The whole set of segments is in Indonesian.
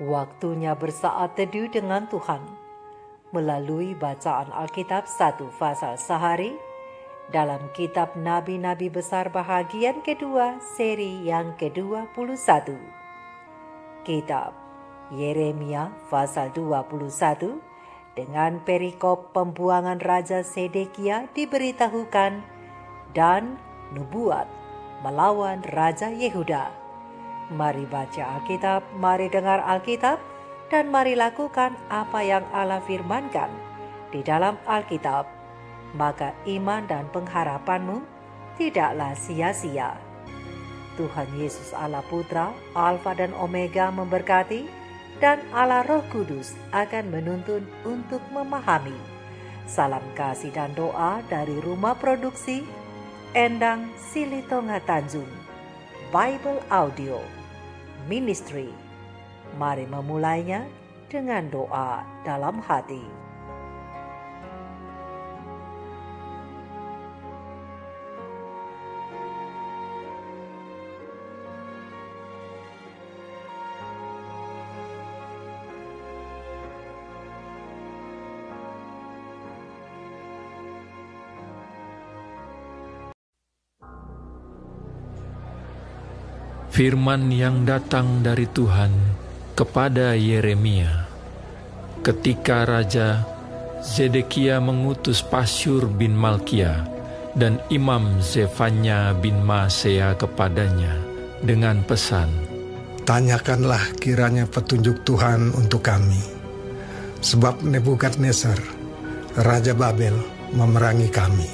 Waktunya bersaat teduh dengan Tuhan melalui bacaan Alkitab 1 pasal sehari dalam kitab Nabi-Nabi Besar bahagian kedua seri yang ke-21. Kitab Yeremia pasal 21 dengan perikop pembuangan Raja Sedekia diberitahukan dan nubuat melawan Raja Yehuda. Mari baca Alkitab, mari dengar Alkitab, dan mari lakukan apa yang Allah firmankan di dalam Alkitab. Maka iman dan pengharapanmu tidaklah sia-sia. Tuhan Yesus Allah Putra, Alfa dan Omega memberkati, dan Allah Roh Kudus akan menuntun untuk memahami. Salam kasih dan doa dari Rumah Produksi Endang Silitonga Tanjung Bible Audio Ministry. Mari memulainya dengan doa dalam hati. Firman yang datang dari Tuhan kepada Yeremia ketika Raja Zedekia mengutus Pasyur bin Malkia dan Imam Zefanya bin Maasea kepadanya dengan pesan, "Tanyakanlah kiranya petunjuk Tuhan untuk kami, sebab Nebukadnezar, Raja Babel, memerangi kami.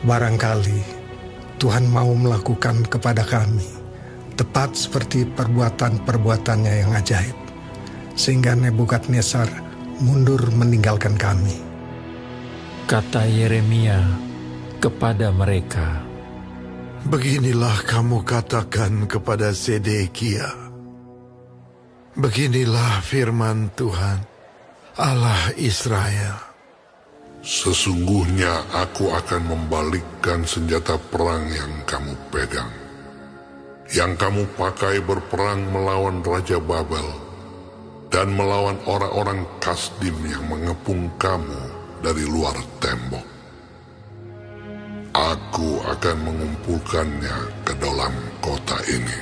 Barangkali Tuhan mau melakukan kepada kami tepat seperti perbuatan-perbuatannya yang ajaib, sehingga Nebukadnezar mundur meninggalkan kami." Kata Yeremia kepada mereka, "Beginilah kamu katakan kepada Sedekia, beginilah firman Tuhan, Allah Israel. Sesungguhnya aku akan membalikkan senjata perang yang kamu pegang, yang kamu pakai berperang melawan Raja Babel dan melawan orang-orang Kasdim yang mengepung kamu dari luar tembok. Aku akan mengumpulkannya ke dalam kota ini.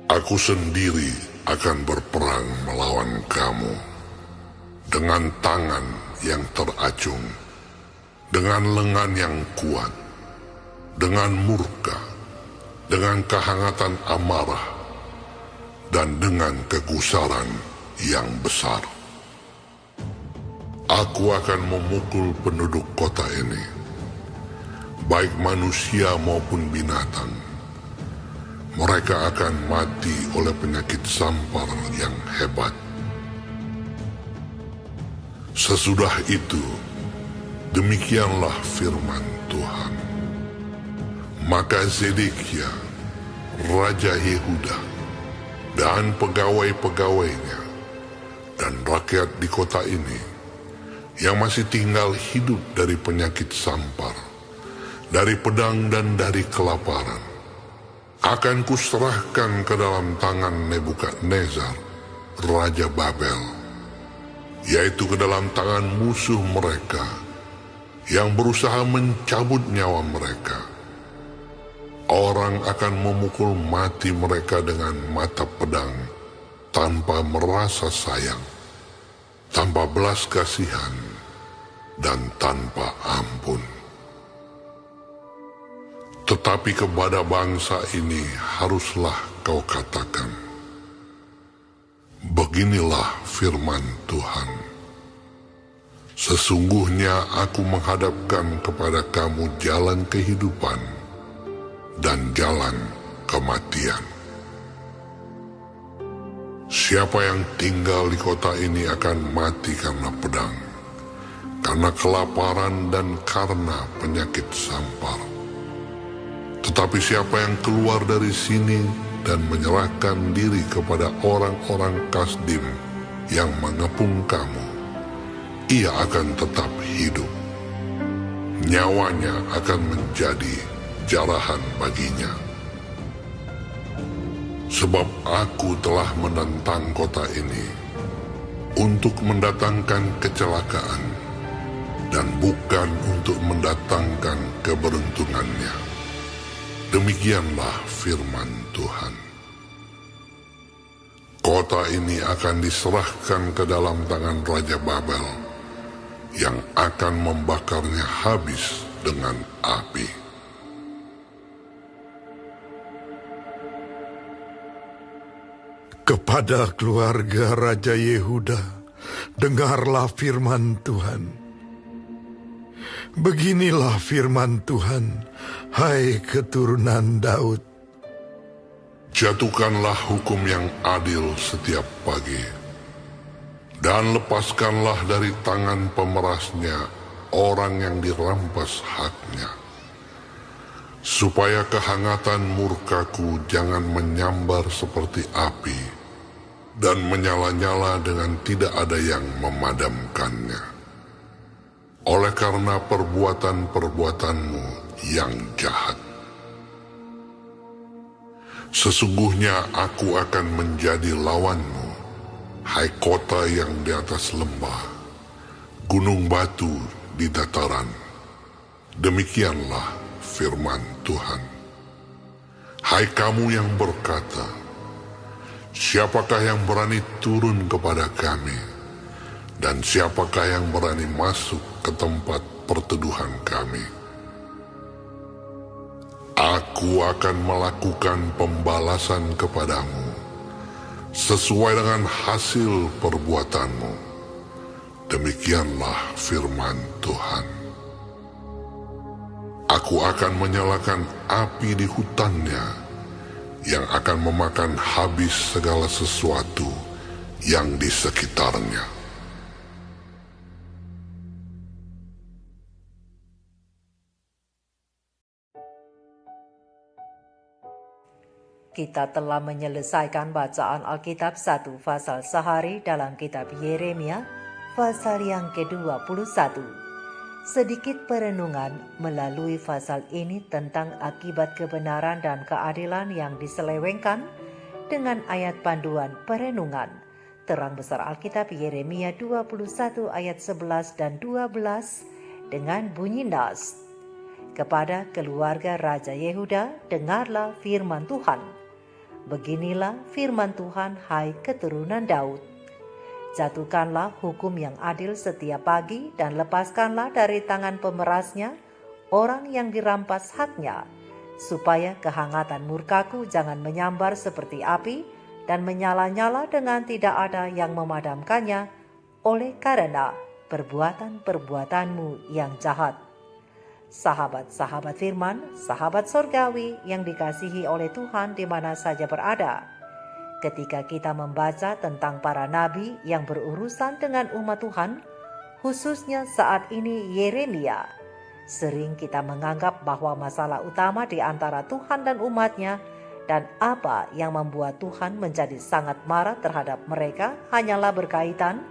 Aku sendiri akan berperang melawan kamu dengan tangan yang teracung, dengan lengan yang kuat, dengan murka, dengan kehangatan amarah, dan dengan kegusaran yang besar. Aku akan memukul penduduk kota ini, baik manusia maupun binatang. Mereka akan mati oleh penyakit sampar yang hebat. Sesudah itu, demikianlah firman Tuhan. Maka Zedekia, Raja Yehuda, dan pegawai-pegawainya, dan rakyat di kota ini, yang masih tinggal hidup dari penyakit sampar, dari pedang dan dari kelaparan, akan kuserahkan ke dalam tangan Nebukadnezar, Raja Babel, yaitu ke dalam tangan musuh mereka yang berusaha mencabut nyawa mereka. Orang akan memukul mati mereka dengan mata pedang tanpa merasa sayang, tanpa belas kasihan, dan tanpa ampun. Tetapi kepada bangsa ini haruslah kau katakan, beginilah firman Tuhan. Sesungguhnya aku menghadapkan kepada kamu jalan kehidupan dan jalan kematian. Siapa yang tinggal di kota ini akan mati karena pedang, karena kelaparan dan karena penyakit sampar. Tetapi siapa yang keluar dari sini dan menyerahkan diri kepada orang-orang Kasdim yang mengepung kamu, ia akan tetap hidup. Nyawanya akan menjadi jarahan baginya. Sebab aku telah menentang kota ini untuk mendatangkan kecelakaan dan bukan untuk mendatangkan keberuntungannya. Demikianlah firman Tuhan. Kota ini akan diserahkan ke dalam tangan Raja Babel yang akan membakarnya habis dengan api. Kepada keluarga Raja Yehuda, dengarlah firman Tuhan. Beginilah firman Tuhan, hai keturunan Daud. Jatuhkanlah hukum yang adil setiap pagi, dan lepaskanlah dari tangan pemerasnya orang yang dirampas haknya, supaya kehangatan murkaku jangan menyambar seperti api dan menyala-nyala dengan tidak ada yang memadamkannya. Oleh karena perbuatan-perbuatanmu yang jahat. Sesungguhnya aku akan menjadi lawanmu, hai kota yang di atas lembah, gunung batu di dataran. Demikianlah firman Tuhan. Hai kamu yang berkata, siapakah yang berani turun kepada kami? Dan siapakah yang berani masuk ke tempat perteduhan kami? Aku akan melakukan pembalasan kepadamu sesuai dengan hasil perbuatanmu. Demikianlah firman Tuhan. Aku akan menyalakan api di hutannya yang akan memakan habis segala sesuatu yang di sekitarnya. Kita telah menyelesaikan bacaan Alkitab 1 pasal sehari dalam kitab Yeremia pasal yang ke-21. Sedikit perenungan melalui pasal ini tentang akibat kebenaran dan keadilan yang diselewengkan dengan ayat panduan perenungan. Terang besar Alkitab Yeremia 21 ayat 11 dan 12 dengan bunyi nas. Kepada keluarga Raja Yehuda, dengarlah firman Tuhan. Beginilah firman Tuhan, hai keturunan Daud. Jatuhkanlah hukum yang adil setiap pagi dan lepaskanlah dari tangan pemerasnya orang yang dirampas haknya, supaya kehangatan murkaku jangan menyambar seperti api dan menyala-nyala dengan tidak ada yang memadamkannya oleh karena perbuatan-perbuatanmu yang jahat. Sahabat-sahabat firman, sahabat sorgawi yang dikasihi oleh Tuhan di mana saja berada. Ketika kita membaca tentang para nabi yang berurusan dengan umat Tuhan, khususnya saat ini Yeremia, sering kita menganggap bahwa masalah utama di antara Tuhan dan umatnya dan apa yang membuat Tuhan menjadi sangat marah terhadap mereka hanyalah berkaitan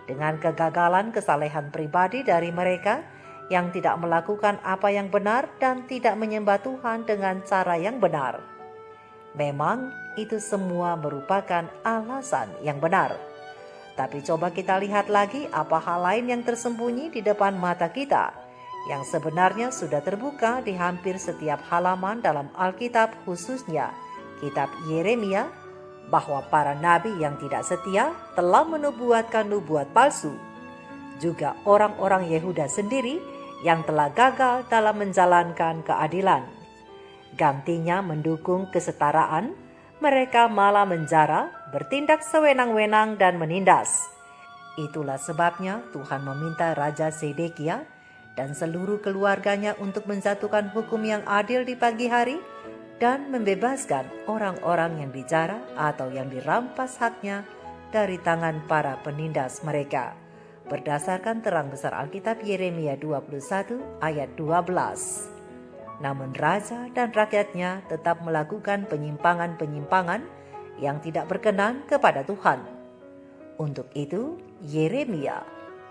dengan kegagalan kesalehan pribadi dari mereka yang tidak melakukan apa yang benar dan tidak menyembah Tuhan dengan cara yang benar. Memang itu semua merupakan alasan yang benar. Tapi coba kita lihat lagi apa hal lain yang tersembunyi di depan mata kita, yang sebenarnya sudah terbuka di hampir setiap halaman dalam Alkitab, khususnya kitab Yeremia, bahwa para nabi yang tidak setia telah menubuatkan nubuat palsu. Juga orang-orang Yehuda sendiri yang telah gagal dalam menjalankan keadilan. Gantinya mendukung kesetaraan, mereka malah menjara, bertindak sewenang-wenang dan menindas. Itulah sebabnya Tuhan meminta Raja Sedekia dan seluruh keluarganya untuk menjatuhkan hukum yang adil di pagi hari dan membebaskan orang-orang yang dijara atau yang dirampas haknya dari tangan para penindas mereka. Berdasarkan terang besar Alkitab Yeremia 21 ayat 12. Namun raja dan rakyatnya tetap melakukan penyimpangan-penyimpangan yang tidak berkenan kepada Tuhan. Untuk itu, Yeremia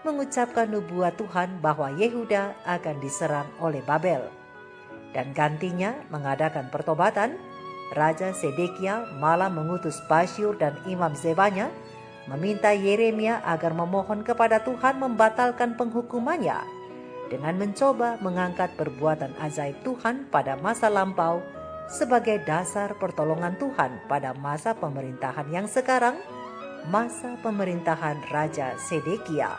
mengucapkan nubuat Tuhan bahwa Yehuda akan diserang oleh Babel. Dan gantinya mengadakan pertobatan Raja Sedekia malah mengutus Pasyur dan Imam Zebanya meminta Yeremia agar memohon kepada Tuhan membatalkan penghukumannya dengan mencoba mengangkat perbuatan ajaib Tuhan pada masa lampau sebagai dasar pertolongan Tuhan pada masa pemerintahan yang sekarang, masa pemerintahan Raja Sedekia.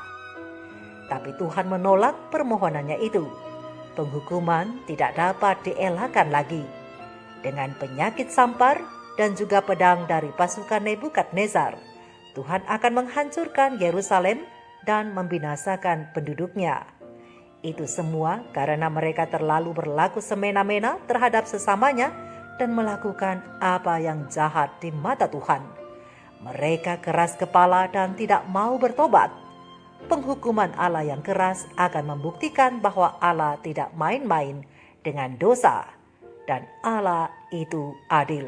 Tapi Tuhan menolak permohonannya itu. Penghukuman tidak dapat dielakkan lagi. Dengan penyakit sampar dan juga pedang dari pasukan Nebukadnezar, Tuhan akan menghancurkan Yerusalem dan membinasakan penduduknya. Itu semua karena mereka terlalu berlaku semena-mena terhadap sesamanya dan melakukan apa yang jahat di mata Tuhan. Mereka keras kepala dan tidak mau bertobat. Penghukuman Allah yang keras akan membuktikan bahwa Allah tidak main-main dengan dosa dan Allah itu adil.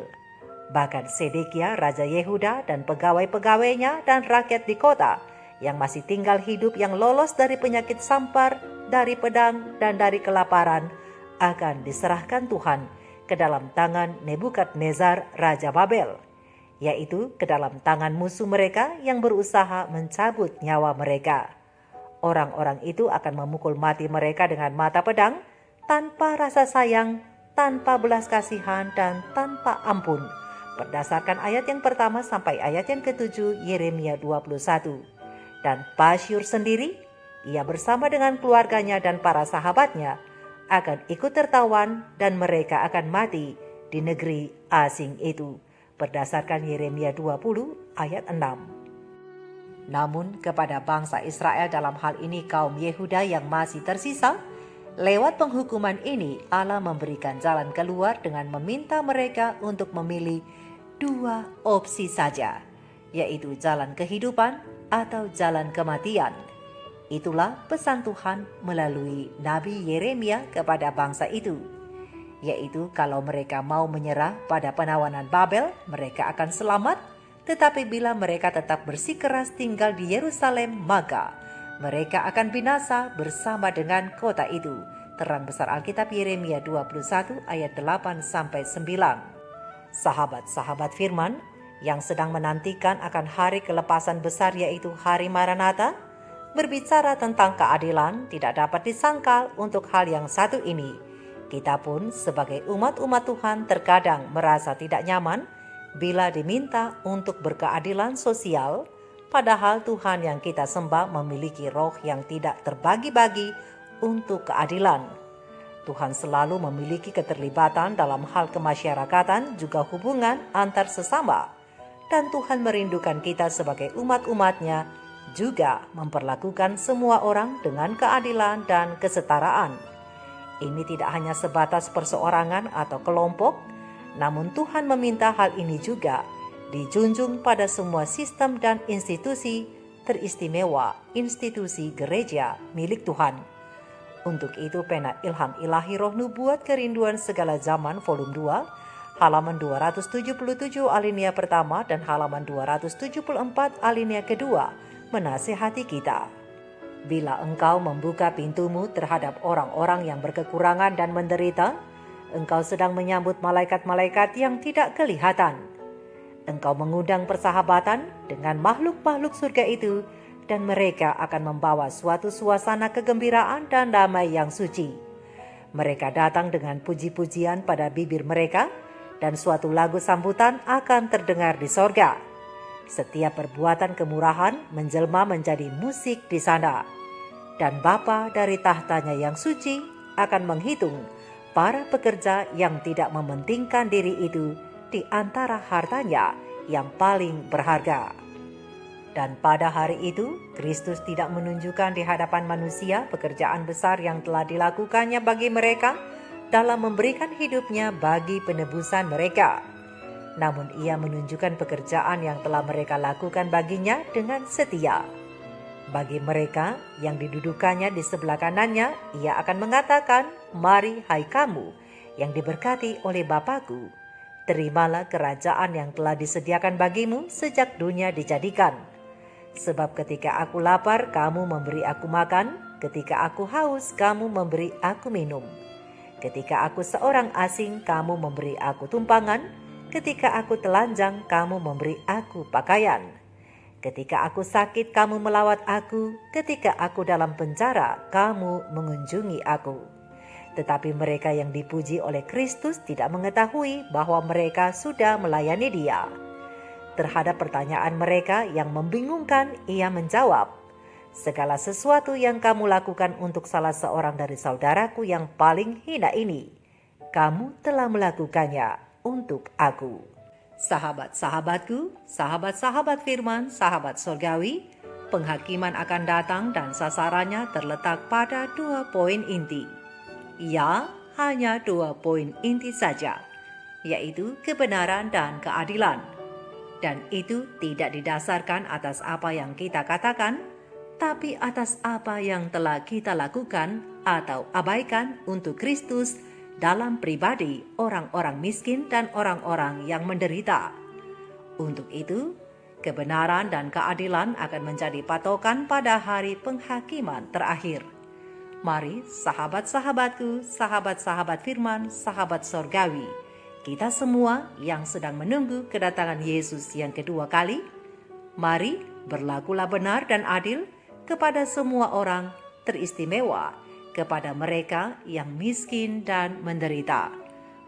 Bahkan Sedekia, Raja Yehuda dan pegawai-pegawainya dan rakyat di kota yang masih tinggal hidup yang lolos dari penyakit sampar, dari pedang dan dari kelaparan akan diserahkan Tuhan ke dalam tangan Nebukadnezar Raja Babel, yaitu ke dalam tangan musuh mereka yang berusaha mencabut nyawa mereka. Orang-orang itu akan memukul mati mereka dengan mata pedang, tanpa rasa sayang, tanpa belas kasihan, dan tanpa ampun. Berdasarkan ayat yang pertama sampai ayat yang ke-7 Yeremia 21. Dan Pasyur sendiri, ia bersama dengan keluarganya dan para sahabatnya, akan ikut tertawan dan mereka akan mati di negeri asing itu. Berdasarkan Yeremia 20 ayat 6. Namun kepada bangsa Israel, dalam hal ini kaum Yehuda yang masih tersisa, lewat penghukuman ini Allah memberikan jalan keluar dengan meminta mereka untuk memilih 2 opsi saja, yaitu jalan kehidupan atau jalan kematian. Itulah pesan Tuhan melalui Nabi Yeremia kepada bangsa itu, yaitu kalau mereka mau menyerah pada penawanan Babel, mereka akan selamat. Tetapi bila mereka tetap bersikeras tinggal di Yerusalem, maka mereka akan binasa bersama dengan kota itu. Terang besar Alkitab Yeremia 21 ayat 8-9. Sahabat-sahabat firman yang sedang menantikan akan hari kelepasan besar, yaitu hari Maranatha, berbicara tentang keadilan tidak dapat disangkal untuk hal yang satu ini. Kita pun sebagai umat-umat Tuhan terkadang merasa tidak nyaman bila diminta untuk berkeadilan sosial, padahal Tuhan yang kita sembah memiliki roh yang tidak terbagi-bagi untuk keadilan. Tuhan selalu memiliki keterlibatan dalam hal kemasyarakatan juga hubungan antar sesama. Dan Tuhan merindukan kita sebagai umat-umatnya juga memperlakukan semua orang dengan keadilan dan kesetaraan. Ini tidak hanya sebatas perseorangan atau kelompok, namun Tuhan meminta hal ini juga dijunjung pada semua sistem dan institusi, teristimewa institusi gereja milik Tuhan. Untuk itu pena Ilham Ilahi Roh Nubuat Kerinduan Segala Zaman volume 2 halaman 277 alinea pertama dan halaman 274 alinea kedua menasihati kita. Bila engkau membuka pintumu terhadap orang-orang yang berkekurangan dan menderita, engkau sedang menyambut malaikat-malaikat yang tidak kelihatan. Engkau mengundang persahabatan dengan makhluk-makhluk surga itu, dan mereka akan membawa suatu suasana kegembiraan dan damai yang suci. Mereka datang dengan puji-pujian pada bibir mereka, dan suatu lagu sambutan akan terdengar di sorga. Setiap perbuatan kemurahan menjelma menjadi musik di sana. Dan Bapa dari tahtanya yang suci akan menghitung para pekerja yang tidak mementingkan diri itu di antara hartanya yang paling berharga. Dan pada hari itu, Kristus tidak menunjukkan di hadapan manusia pekerjaan besar yang telah dilakukannya bagi mereka dalam memberikan hidupnya bagi penebusan mereka. Namun ia menunjukkan pekerjaan yang telah mereka lakukan baginya dengan setia. Bagi mereka yang didudukannya di sebelah kanannya, ia akan mengatakan, "Mari hai kamu yang diberkati oleh Bapa-Ku, terimalah kerajaan yang telah disediakan bagimu sejak dunia dijadikan. Sebab ketika aku lapar, kamu memberi aku makan, ketika aku haus, kamu memberi aku minum. Ketika aku seorang asing, kamu memberi aku tumpangan, ketika aku telanjang, kamu memberi aku pakaian. Ketika aku sakit, kamu melawat aku. Ketika aku dalam penjara, kamu mengunjungi aku. Tetapi mereka yang dipuji oleh Kristus tidak mengetahui bahwa mereka sudah melayani Dia. Terhadap pertanyaan mereka yang membingungkan, Ia menjawab, segala sesuatu yang kamu lakukan untuk salah seorang dari saudaraku yang paling hina ini, kamu telah melakukannya untuk aku. Sahabat-sahabatku, sahabat-sahabat firman, sahabat surgawi, penghakiman akan datang dan sasarannya terletak pada 2 poin inti. Ya, hanya 2 poin inti saja, yaitu kebenaran dan keadilan. Dan itu tidak didasarkan atas apa yang kita katakan, tapi atas apa yang telah kita lakukan atau abaikan untuk Kristus dalam pribadi orang-orang miskin dan orang-orang yang menderita. Untuk itu, kebenaran dan keadilan akan menjadi patokan pada hari penghakiman terakhir. Mari sahabat-sahabatku, sahabat-sahabat firman, sahabat sorgawi, kita semua yang sedang menunggu kedatangan Yesus yang kedua kali, mari berlakulah benar dan adil kepada semua orang, teristimewa kepada mereka yang miskin dan menderita.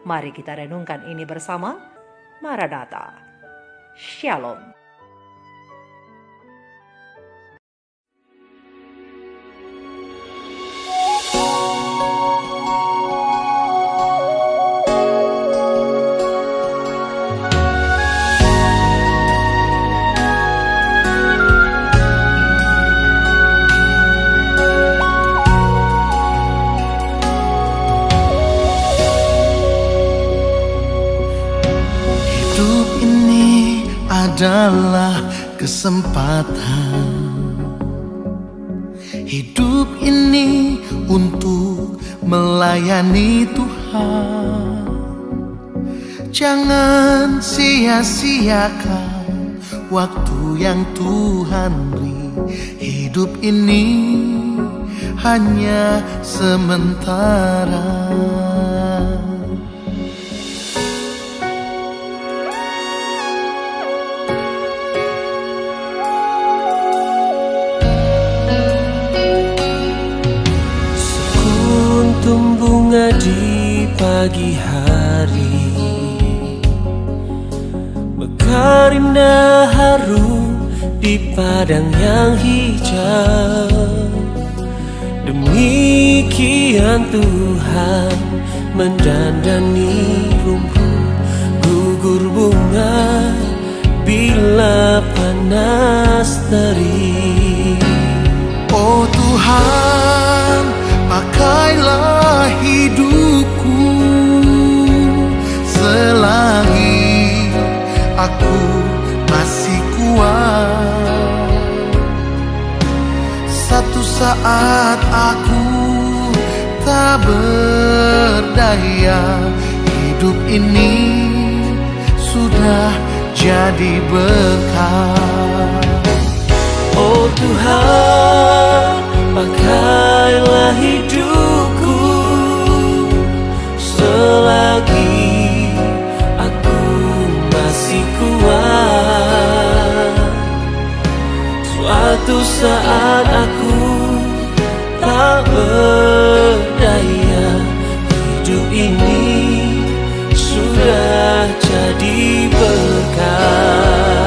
Mari kita renungkan ini bersama. Maranatha. Shalom. Adalah kesempatan. Hidup ini untuk melayani Tuhan. Jangan sia-siakan waktu yang Tuhan beri. Hidup ini hanya sementara. Bunga di pagi hari, mekar indah harum di padang yang hijau. Demikian Tuhan mendandani rumput gugur bunga bila panas terik. Oh Tuhan, pakailah hidupku selagi aku masih kuat. Satu saat aku tak berdaya, hidup ini sudah jadi berkah. Oh Tuhan, pakailah hidupku selagi aku masih kuat. Suatu saat aku tak berdaya, hidup ini sudah jadi berkah.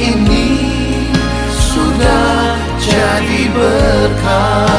Ini sudah jadi berkah.